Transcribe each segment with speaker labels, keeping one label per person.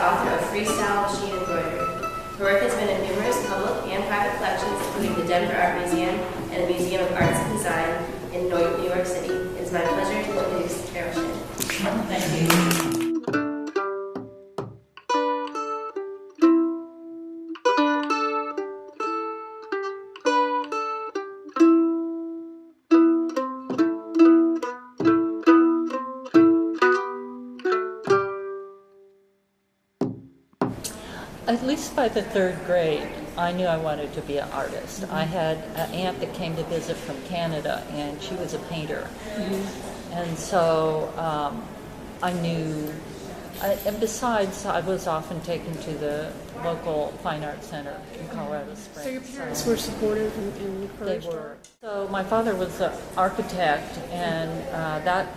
Speaker 1: author of Freestyle Machine Embroidery. Her work has been in numerous public and private collections, including the Denver Art Museum and the Museum of Arts and Design in New York City. It is my pleasure to introduce Carol Shinn. Thank you.
Speaker 2: At least by the third grade, I knew I wanted to be an artist. I had an aunt that came to visit from Canada, and she was a painter. And so I knew, and besides, I was often taken to the local fine arts center in Colorado Springs.
Speaker 3: So your parents were supportive and encouraged?
Speaker 2: They were. So my father was an architect, and that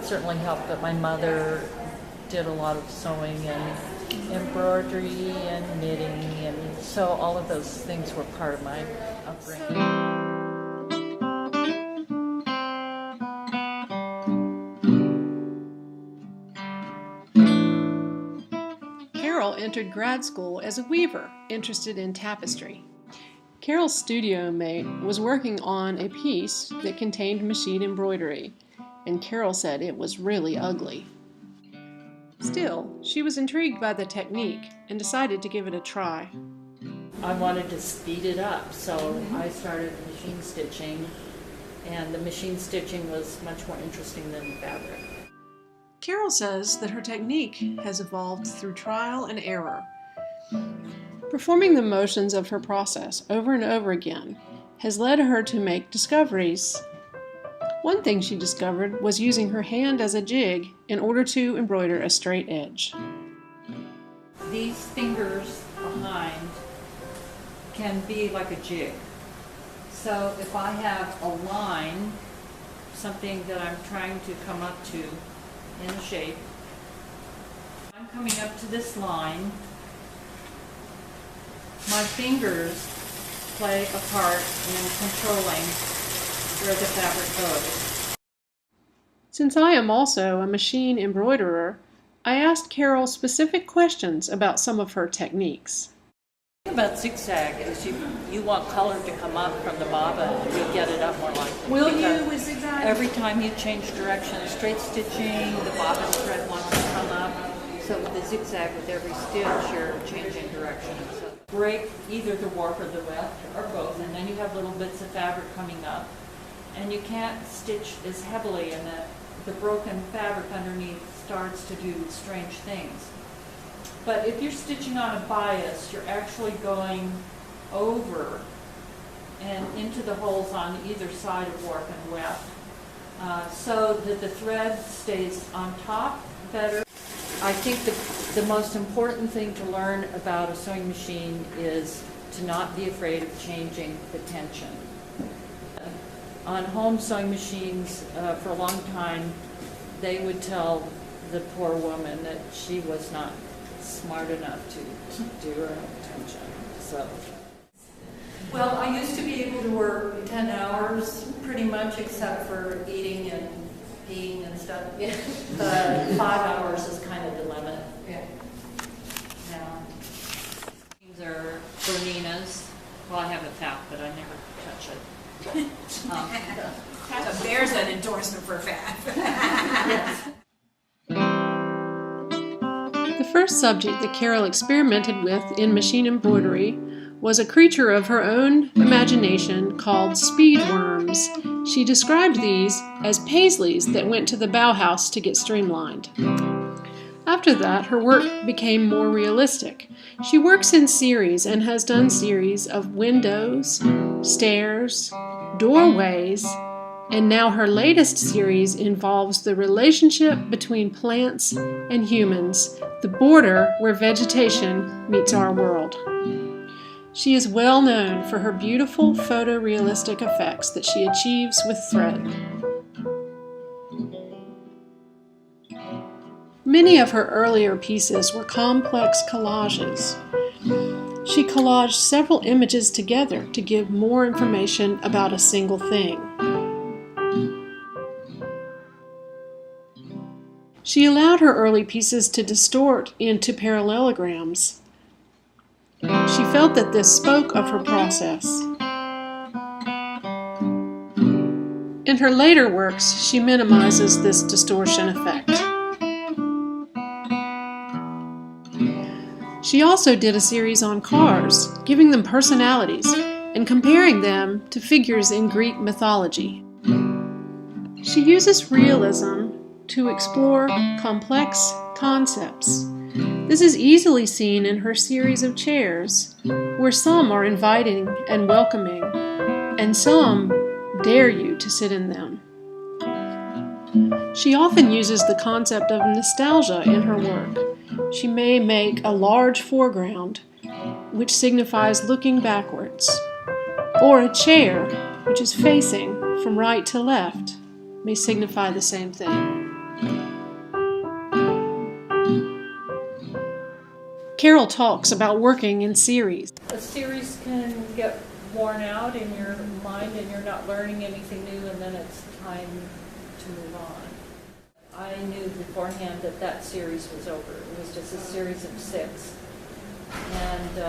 Speaker 2: certainly helped, but my mother did a lot of sewing and embroidery and knitting, and so all of those things were part of my upbringing.
Speaker 3: Carol entered grad school as a weaver, interested in tapestry. Carol's studio mate was working on a piece that contained machine embroidery, and Carol said it was really ugly. Still, she was intrigued by the technique and decided to give it a try.
Speaker 2: I wanted to speed it up, so I started machine stitching, and the machine stitching was much more interesting than the fabric.
Speaker 3: Carol says that her technique has evolved through trial and error. Performing the motions of her process over and over again has led her to make discoveries. One thing she discovered was using her hand as a jig in order to embroider a straight edge.
Speaker 2: These fingers behind can be like a jig. So if I have a line, something that I'm trying to come up to in a shape, I'm coming up to this line, my fingers play a part in controlling where the fabric goes.
Speaker 3: Since I am also a machine embroiderer, I asked Carol specific questions about some of her techniques.
Speaker 2: About zigzag is you want color to come up from the bobbin and you get it up more like.
Speaker 4: Will you with zigzag?
Speaker 2: Every time you change direction, straight stitching, the bobbin thread wants to come up. So with the zigzag, with every stitch, you're changing direction. So break either the warp or the weft, or both, and then you have little bits of fabric coming up. And you can't stitch as heavily, and the broken fabric underneath starts to do strange things. But if you're stitching on a bias, you're actually going over and into the holes on either side of warp and weft, so that the thread stays on top better. I think the most important thing to learn about a sewing machine is to not be afraid of changing the tension. On home sewing machines, for a long time, they would tell the poor woman that she was not smart enough to do her own tension. So, well, I used to be able to work 10 hours pretty much, except for eating and peeing and stuff. Yeah. But 5 hours is kind of the limit. Yeah. Now, these are Bernina's. Well, I have a tap, but I never touch it.
Speaker 4: So there's an endorsement for FAB.
Speaker 2: Yes.
Speaker 3: The first subject that Carol experimented with in machine embroidery was a creature of her own imagination called speed worms. She described these as paisleys that went to the Bauhaus to get streamlined. After that, her work became more realistic. She works in series and has done series of windows, stairs, doorways, and now her latest series involves the relationship between plants and humans, the border where vegetation meets our world. She is well known for her beautiful photorealistic effects that she achieves with thread. Many of her earlier pieces were complex collages. She collaged several images together to give more information about a single thing. She allowed her early pieces to distort into parallelograms. She felt that this spoke of her process. In her later works, she minimizes this distortion effect. She also did a series on cars, giving them personalities and comparing them to figures in Greek mythology. She uses realism to explore complex concepts. This is easily seen in her series of chairs, where some are inviting and welcoming, and some dare you to sit in them. She often uses the concept of nostalgia in her work. She may make a large foreground, which signifies looking backwards, or a chair, which is facing from right to left, may signify the same thing. Carol talks about working in series.
Speaker 2: A series can get worn out in your mind and you're not learning anything new, and then it's time to move on. I knew beforehand that that series was over. It was just a series of 6. And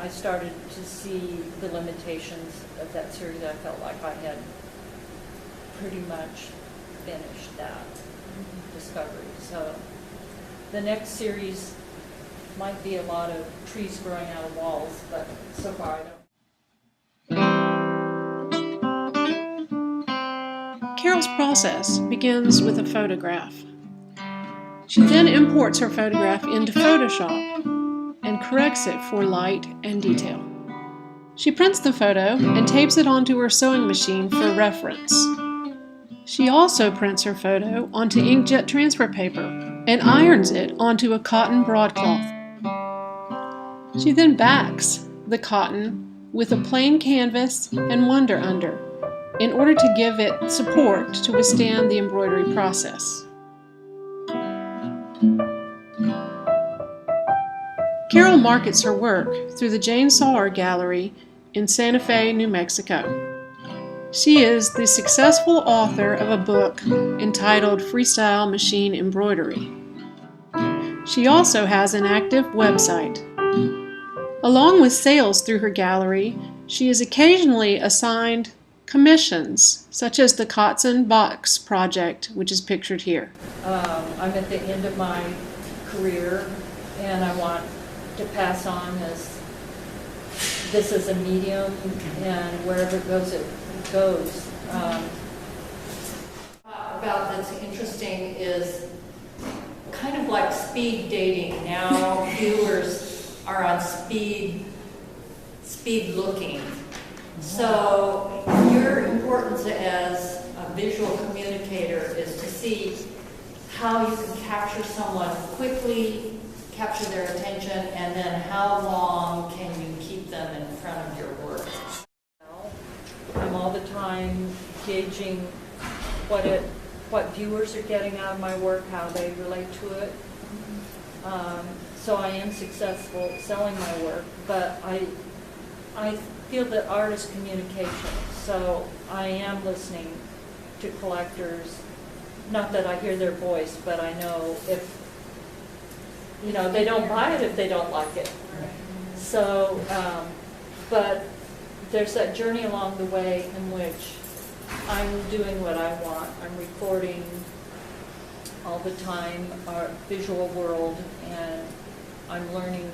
Speaker 2: I started to see the limitations of that series. I felt like I had pretty much finished that discovery. So the next series might be a lot of trees growing out of walls, but so far I don't.
Speaker 3: Carol's process begins with a photograph. She then imports her photograph into Photoshop and corrects it for light and detail. She prints the photo and tapes it onto her sewing machine for reference. She also prints her photo onto inkjet transfer paper and irons it onto a cotton broadcloth. She then backs the cotton with a plain canvas and wonder under in order to give it support to withstand the embroidery process. Carol markets her work through the Jane Sawyer Gallery in Santa Fe, New Mexico. She is the successful author of a book entitled Freestyle Machine Embroidery. She also has an active website. Along with sales through her gallery, she is occasionally assigned commissions, such as the Kotzen Box project, which is pictured here.
Speaker 2: I'm at the end of my career, and I want to pass on this is a medium, and wherever it goes, it goes. About that's interesting is kind of like speed dating. Now viewers are on speed looking. So your importance as a visual communicator is to see how you can capture someone quickly, capture their attention, and then how long can you keep them in front of your work. I'm all the time gauging what viewers are getting out of my work, how they relate to it. So I am successful selling my work, but I feel that art is communication, so I am listening to collectors. Not that I hear their voice, but I know if, they don't buy it if they don't like it. So, but there's that journey along the way in which I'm doing what I want. I'm recording all the time our visual world, and I'm learning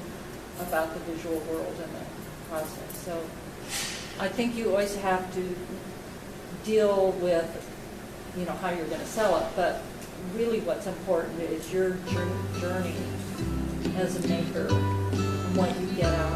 Speaker 2: about the visual world in the process. So I think you always have to deal with, how you're going to sell it, but really what's important is your journey as a maker and what you get out